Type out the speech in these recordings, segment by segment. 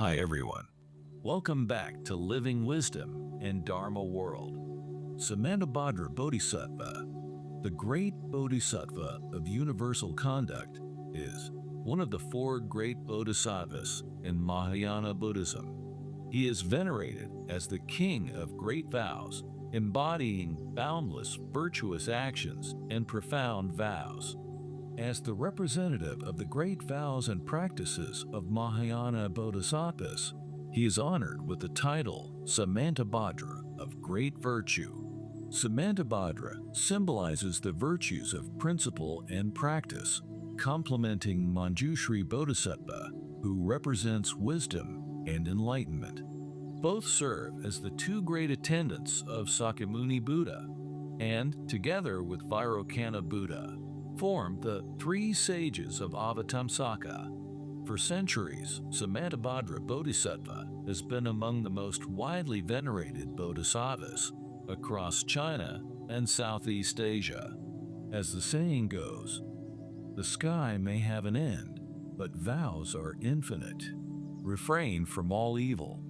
Hi everyone. Welcome back to Living Wisdom and Dharma World. Samantabhadra Bodhisattva, the great bodhisattva of universal conduct, is one of the four great bodhisattvas in Mahayana Buddhism. He is venerated as the king of great vows, embodying boundless, virtuous actions and profound vows. As the representative of the great vows and practices of Mahayana Bodhisattvas, he is honored with the title Samantabhadra of Great Virtue. Samantabhadra symbolizes the virtues of principle and practice, complementing Manjushri Bodhisattva, who represents wisdom and enlightenment. Both serve as the two great attendants of Sakyamuni Buddha, and, together with Vairocana Buddha, form the Three Sages of Avataṃsaka. For centuries, Samantabhadra Bodhisattva has been among the most widely venerated bodhisattvas across China and Southeast Asia. As the saying goes, the sky may have an end, but vows are infinite. Refrain from all evil.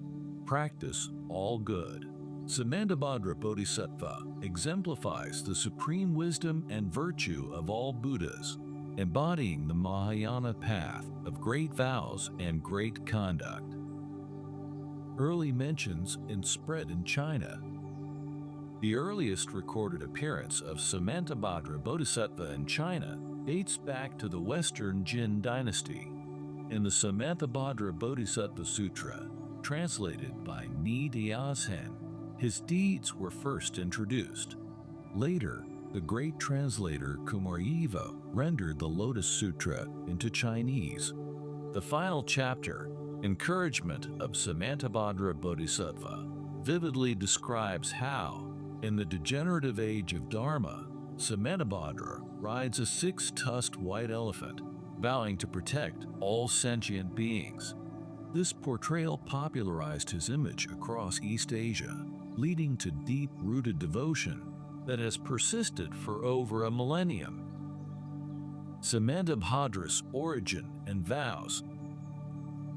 Practice all good. Samantabhadra Bodhisattva exemplifies the supreme wisdom and virtue of all Buddhas, embodying the Mahayana path of great vows and great conduct. Early mentions and spread in China. The earliest recorded appearance of Samantabhadra Bodhisattva in China dates back to the Western Jin dynasty. In the Samantabhadra Bodhisattva Sutra, translated by Ni Diazhen, his deeds were first introduced. Later, the great translator Kumaryiva rendered the Lotus Sutra into Chinese. The final chapter, Encouragement of Samantabhadra Bodhisattva, vividly describes how, in the degenerative age of Dharma, Samantabhadra rides a six-tusked white elephant, vowing to protect all sentient beings. This portrayal popularized his image across East Asia, leading to deep-rooted devotion that has persisted for over a millennium. Samantabhadra's origin and vows.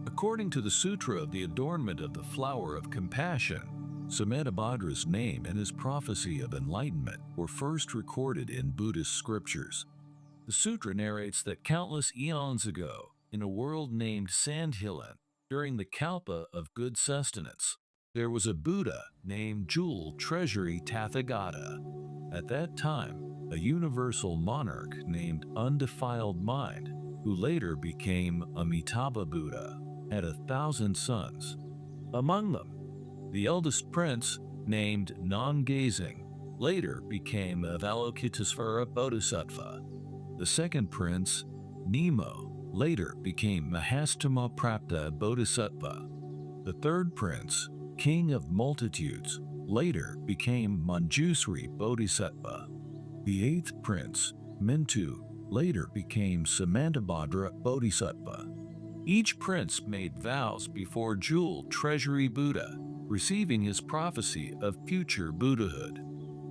According to the Sutra of the Adornment of the Flower of Compassion, Samantabhadra's name and his prophecy of enlightenment were first recorded in Buddhist scriptures. The sutra narrates that countless eons ago, in a world named Sandhilan, during the Kalpa of good sustenance, there was a Buddha named Jewel Treasury Tathagata. At that time, a universal monarch named Undefiled Mind, who later became Amitabha Buddha, had 1,000 sons. Among them, the eldest prince, named Non-Gazing, later became Avalokitesvara Bodhisattva. The second prince, Nemo, later became Mahastamaprapta Bodhisattva. The third prince, King of Multitudes, later became Manjushri Bodhisattva. The eighth prince, Mintu, later became Samantabhadra Bodhisattva. Each prince made vows before Jewel Treasury Buddha, receiving his prophecy of future Buddhahood.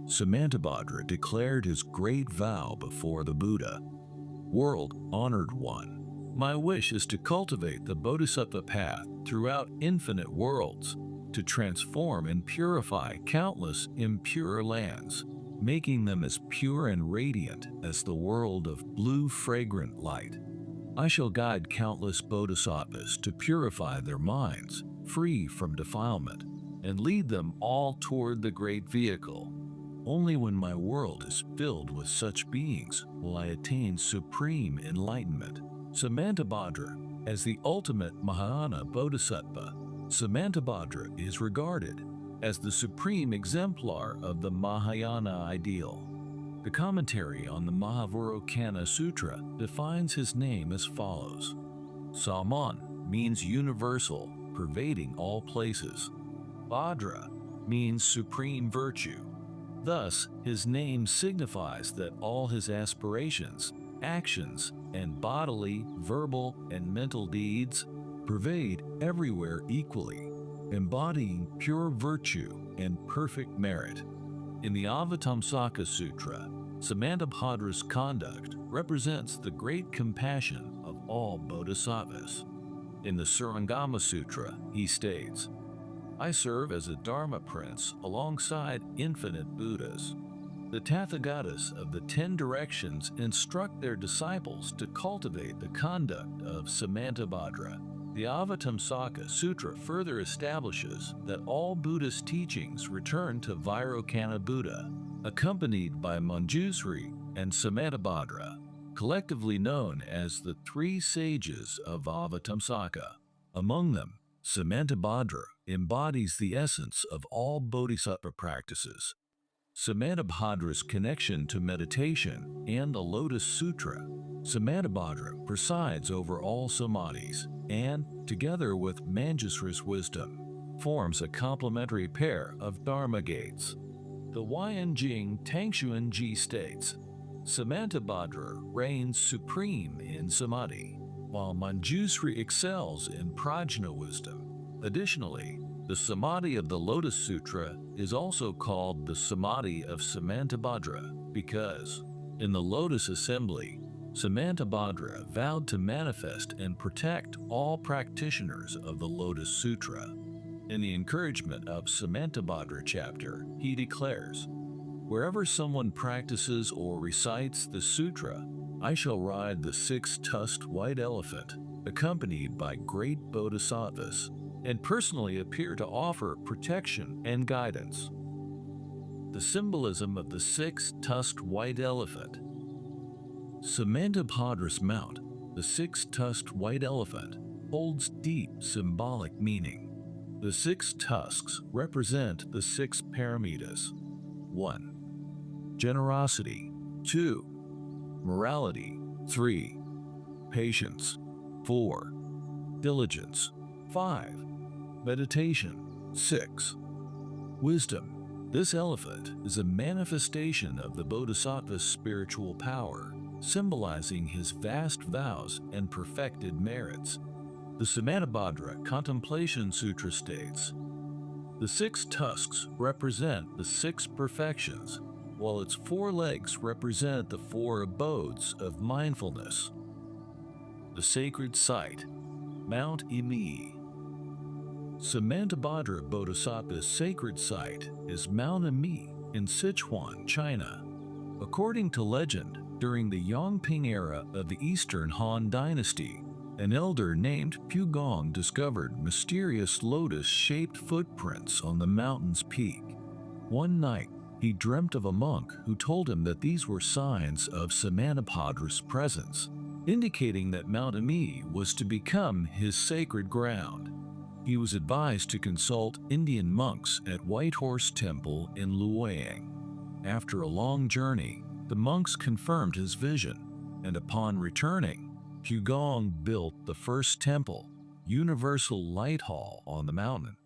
Samantabhadra declared his great vow before the Buddha. World Honored One, my wish is to cultivate the Bodhisattva path throughout infinite worlds, to transform and purify countless impure lands, making them as pure and radiant as the world of blue fragrant light. I shall guide countless bodhisattvas to purify their minds, free from defilement, and lead them all toward the great vehicle. Only when my world is filled with such beings will I attain supreme enlightenment. Samantabhadra, as the ultimate Mahayana Bodhisattva, Samantabhadra is regarded as the supreme exemplar of the Mahayana ideal. The commentary on the Vairocana Sutra defines his name as follows. Saman means universal, pervading all places. Bhadra means supreme virtue. Thus, his name signifies that all his aspirations, actions, and bodily, verbal, and mental deeds pervade everywhere equally, embodying pure virtue and perfect merit. In the Avataṃsaka Sutra, Samantabhadra's conduct represents the great compassion of all bodhisattvas. In the Surangama Sutra, he states, "I serve as a Dharma prince alongside infinite Buddhas. The Tathagatas of the 10 directions instruct their disciples to cultivate the conduct of Samantabhadra." The Avataṃsaka Sutra further establishes that all Buddhist teachings return to Vairocana Buddha, accompanied by Manjushri and Samantabhadra, collectively known as the Three Sages of Avataṃsaka. Among them, Samantabhadra embodies the essence of all bodhisattva practices. Samantabhadra's connection to meditation and the Lotus Sutra. Samantabhadra presides over all samadhis and, together with Manjushri's wisdom, forms a complementary pair of Dharma gates. The Huayanjing Tangshuanji states, Samantabhadra reigns supreme in samadhi, while Manjushri excels in prajna wisdom. Additionally, the samadhi of the Lotus Sutra is also called the samadhi of Samantabhadra because, in the Lotus Assembly, Samantabhadra vowed to manifest and protect all practitioners of the Lotus Sutra. In the Encouragement of Samantabhadra chapter, he declares, "Wherever someone practices or recites the sutra, I shall ride the six-tusked white elephant, accompanied by great bodhisattvas, and personally appear to offer protection and guidance." The symbolism of the six-tusked white elephant. Samantabhadra's mount, the six-tusked white elephant, holds deep symbolic meaning. The 6 tusks represent the 6 paramitas. 1. Generosity. 2. Morality. 3. Patience. 4. Diligence. 5. Meditation. 6. Wisdom. This elephant is a manifestation of the Bodhisattva's spiritual power, symbolizing his vast vows and perfected merits. The Samantabhadra Contemplation Sutra states, "The 6 tusks represent the 6 perfections, while its 4 legs represent the 4 abodes of mindfulness." The sacred site, Mount Emei. Samantabhadra Bodhisattva's sacred site is Mount Emei in Sichuan, China. According to legend, during the Yongping era of the Eastern Han Dynasty, an elder named Pugong discovered mysterious lotus-shaped footprints on the mountain's peak. One night, he dreamt of a monk who told him that these were signs of Samantabhadra's presence, indicating that Mount Emei was to become his sacred ground. He was advised to consult Indian monks at White Horse Temple in Luoyang. After a long journey, the monks confirmed his vision, and upon returning, Pugong built the first temple, Universal Light Hall, on the mountain.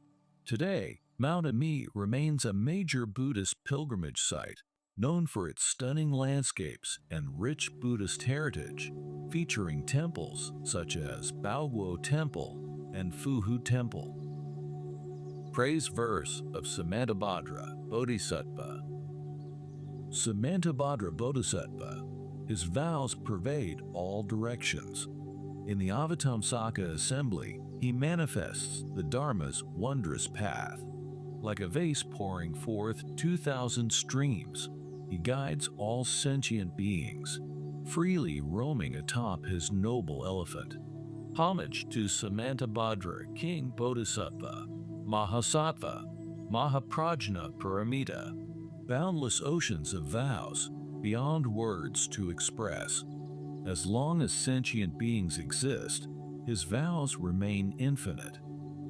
Today, Mount Emei remains a major Buddhist pilgrimage site, known for its stunning landscapes and rich Buddhist heritage, featuring temples such as Baoguo Temple and Fuhu Temple. Praise verse of Samantabhadra Bodhisattva. Samantabhadra Bodhisattva, his vows pervade all directions. In the Avataṃsaka assembly, he manifests the Dharma's wondrous path. Like a vase pouring forth 2,000 streams, he guides all sentient beings, freely roaming atop his noble elephant. Homage to Samantabhadra King Bodhisattva, Mahasattva, Mahaprajna Paramita, boundless oceans of vows, beyond words to express. As long as sentient beings exist, his vows remain infinite,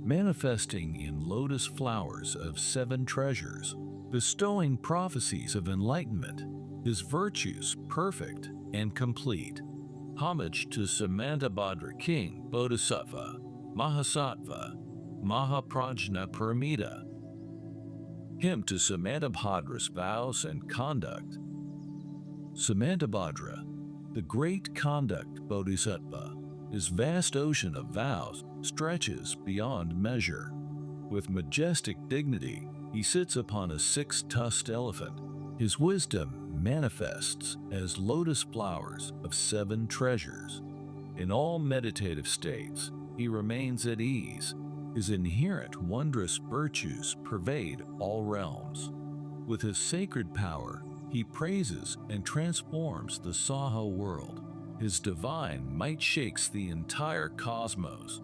manifesting in lotus flowers of 7 treasures, bestowing prophecies of enlightenment, his virtues perfect and complete. Homage to Samantabhadra King Bodhisattva, Mahasattva, Mahaprajna Paramita. Hymn to Samantabhadra's vows and conduct. Samantabhadra, the great conduct bodhisattva, his vast ocean of vows stretches beyond measure. With majestic dignity, he sits upon a 6-tusked elephant. His wisdom manifests as lotus flowers of 7 treasures. In all meditative states, he remains at ease. His inherent wondrous virtues pervade all realms. With his sacred power, he praises and transforms the Saha world. His divine might shakes the entire cosmos.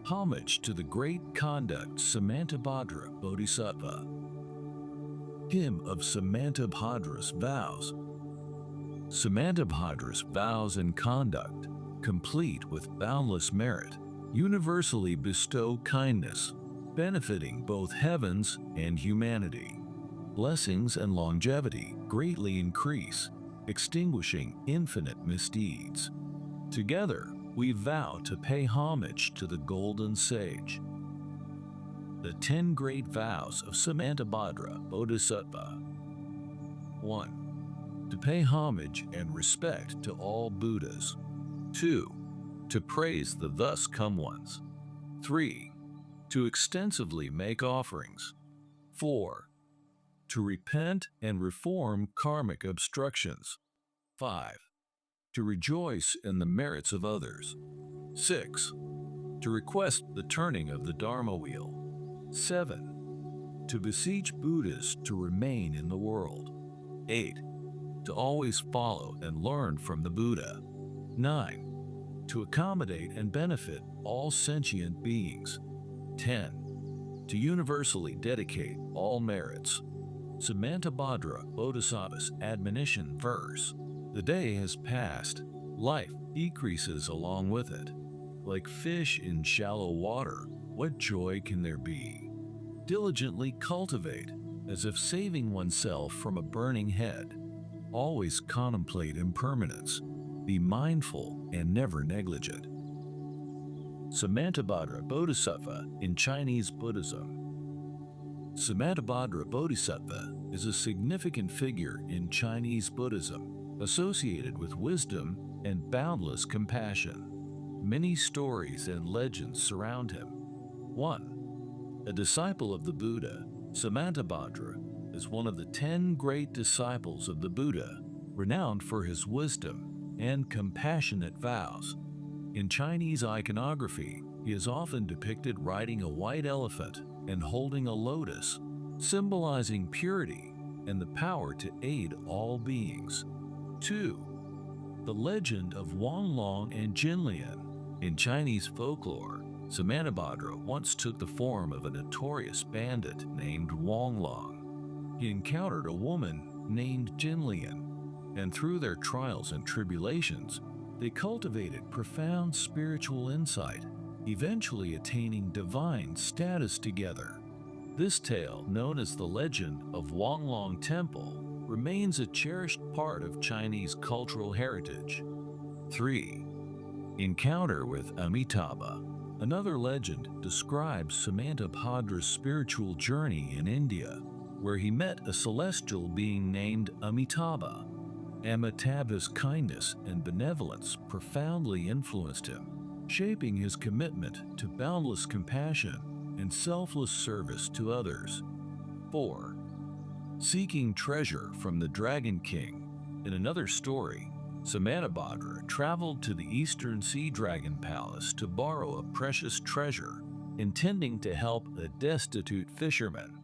Homage to the great conduct Samantabhadra Bodhisattva. Hymn of Samantabhadra's Vows. Samantabhadra's vows and conduct, complete with boundless merit, universally bestow kindness, benefiting both heavens and humanity. Blessings and longevity greatly increase, extinguishing infinite misdeeds. Together, we vow to pay homage to the Golden Sage. The 10 Great Vows of Samantabhadra Bodhisattva. 1. To pay homage and respect to all Buddhas. 2. To praise the thus come ones. 3. To extensively make offerings. 4. To repent and reform karmic obstructions. 5. To rejoice in the merits of others. 6. To request the turning of the Dharma wheel. 7. To beseech Buddhas to remain in the world. 8. To always follow and learn from the Buddha. 9. To accommodate and benefit all sentient beings. 10. To universally dedicate all merits. Samantabhadra Bodhisattva's admonition verse. The day has passed, life decreases along with it. Like fish in shallow water, what joy can there be? Diligently cultivate, as if saving oneself from a burning head. Always contemplate impermanence. Be mindful and never negligent. Samantabhadra Bodhisattva in Chinese Buddhism. Samantabhadra Bodhisattva is a significant figure in Chinese Buddhism, associated with wisdom and boundless compassion. Many stories and legends surround him. 1. A disciple of the Buddha, Samantabhadra is one of the 10 great disciples of the Buddha, renowned for his wisdom and compassionate vows. In Chinese iconography, he is often depicted riding a white elephant and holding a lotus, symbolizing purity and the power to aid all beings. 2. The legend of Wanglong and Jinlian. In Chinese folklore, Samantabhadra once took the form of a notorious bandit named Wanglong. He encountered a woman named Jinlian, and through their trials and tribulations, they cultivated profound spiritual insight, eventually attaining divine status together. This tale, known as the legend of Wanglong Temple, remains a cherished part of Chinese cultural heritage. 3. Encounter with Amitabha. Another legend describes Samantabhadra's spiritual journey in India, where he met a celestial being named Amitabha. Amitabha's kindness and benevolence profoundly influenced him, shaping his commitment to boundless compassion and selfless service to others. 4. Seeking treasure from the Dragon King. In another story, Samantabhadra traveled to the Eastern Sea Dragon Palace to borrow a precious treasure, intending to help a destitute fisherman.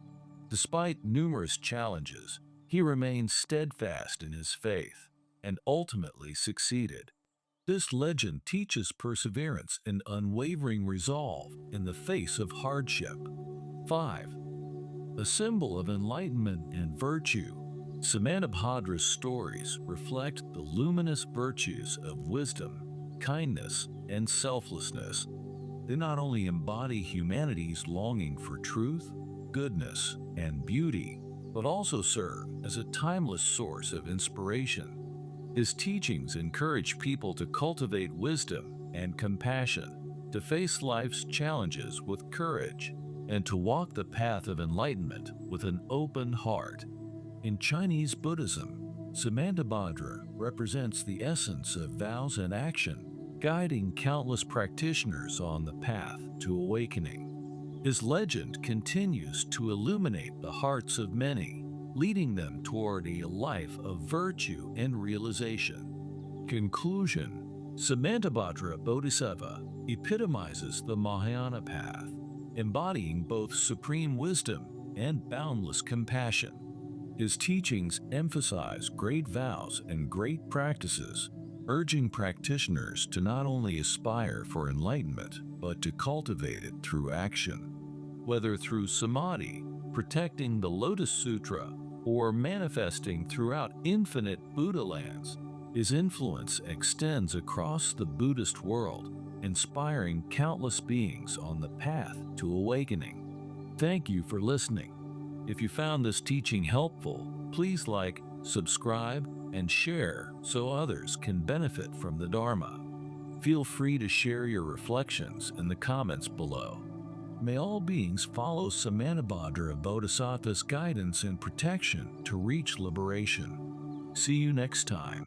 Despite numerous challenges, he remained steadfast in his faith and ultimately succeeded. This legend teaches perseverance and unwavering resolve in the face of hardship. 5. A symbol of enlightenment and virtue. Samantabhadra's stories reflect the luminous virtues of wisdom, kindness, and selflessness. They not only embody humanity's longing for truth, goodness, and beauty, but also serve as a timeless source of inspiration. His teachings encourage people to cultivate wisdom and compassion, to face life's challenges with courage, and to walk the path of enlightenment with an open heart. In Chinese Buddhism, Samantabhadra represents the essence of vows and action, guiding countless practitioners on the path to awakening. His legend continues to illuminate the hearts of many, leading them toward a life of virtue and realization. Conclusion. Samantabhadra Bodhisattva epitomizes the Mahayana path, embodying both supreme wisdom and boundless compassion. His teachings emphasize great vows and great practices, urging practitioners to not only aspire for enlightenment, but to cultivate it through action. Whether through samadhi, protecting the Lotus Sutra, or manifesting throughout infinite Buddha lands, his influence extends across the Buddhist world, inspiring countless beings on the path to awakening. Thank you for listening. If you found this teaching helpful, please like, subscribe, and share so others can benefit from the Dharma. Feel free to share your reflections in the comments below. May all beings follow Samantabhadra Bodhisattva's guidance and protection to reach liberation. See you next time.